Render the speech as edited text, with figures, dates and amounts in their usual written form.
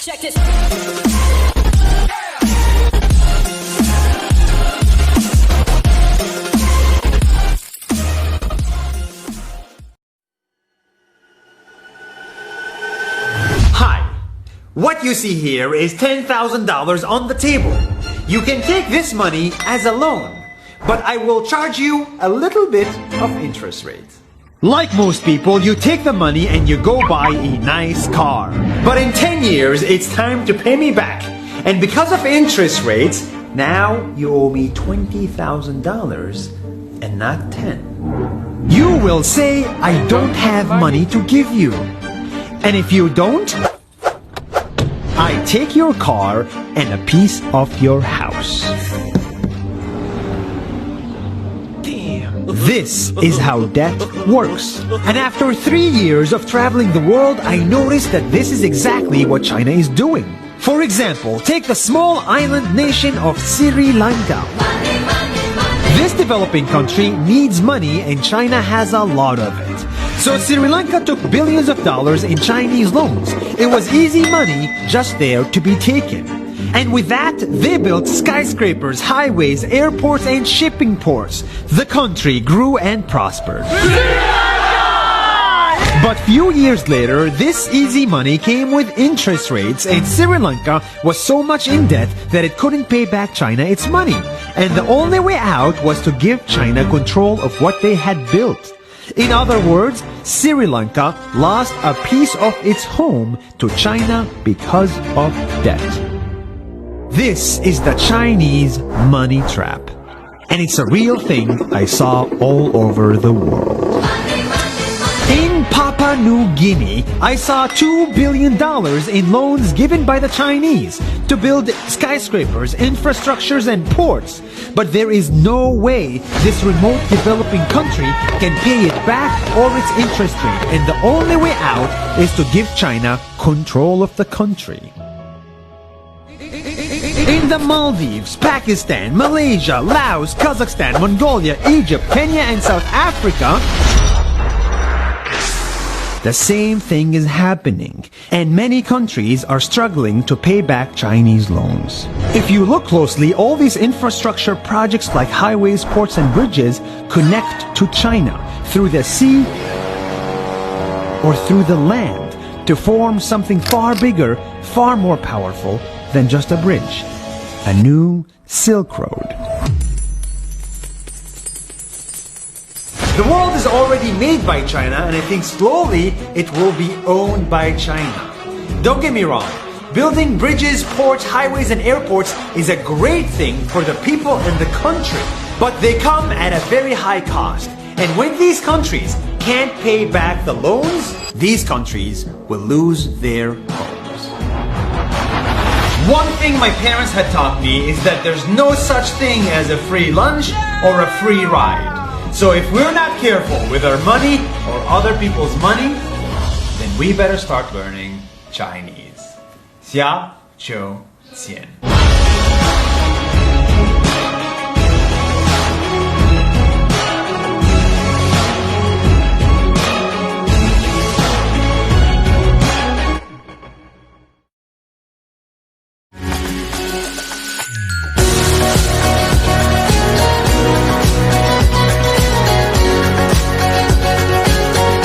Check this. Hi. What you see here is $10,000 on the table. You can take this money as a loan, but I will charge you a little bit of interest rate. Like most people, you take the money and you go buy a nice car. But in 10 years, it's time to pay me back. And because of interest rates, now you owe me $20,000 and not 10. You will say, I don't have money to give you. And if you don't, I take your car and a piece of your house. This is how debt works. And after 3 years of traveling the world, I noticed that this is exactly what China is doing. For example, take the small island nation of Sri Lanka. This developing country needs money and China has a lot of it. So Sri Lanka took billions of dollars in Chinese loans. It was easy money just there to be taken. And with that, they built skyscrapers, highways, airports, and shipping ports. The country grew and prospered. But few years later, this easy money came with interest rates, and Sri Lanka was so much in debt that it couldn't pay back China its money. And the only way out was to give China control of what they had built. In other words, Sri Lanka lost a piece of its home to China because of debt. This is the Chinese money trap. And it's a real thing I saw all over the world. In Papua New Guinea, I saw $2 billion in loans given by the Chinese to build skyscrapers, infrastructures, and ports. But there is no way this remote developing country can pay it back or its interest rate. And the only way out is to give China control of the country. In the Maldives, Pakistan, Malaysia, Laos, Kazakhstan, Mongolia, Egypt, Kenya, and South Africa, the same thing is happening, and many countries are struggling to pay back Chinese loans. If you look closely, all these infrastructure projects like highways, ports, and bridges connect to China through the sea or through the land to form something far bigger, far more powerful than just a bridge. A new Silk Road. The world is already made by China, and I think slowly it will be owned by China. Don't get me wrong, building bridges, ports, highways, and airports is a great thing for the people and the country, but they come at a very high cost. And when these countries can't pay back the loans, these countries will lose their homes. One thing my parents had taught me is that there's no such thing as a free lunch or a free ride. So if we're not careful with our money or other people's money, then we better start learning Chinese. 下周见。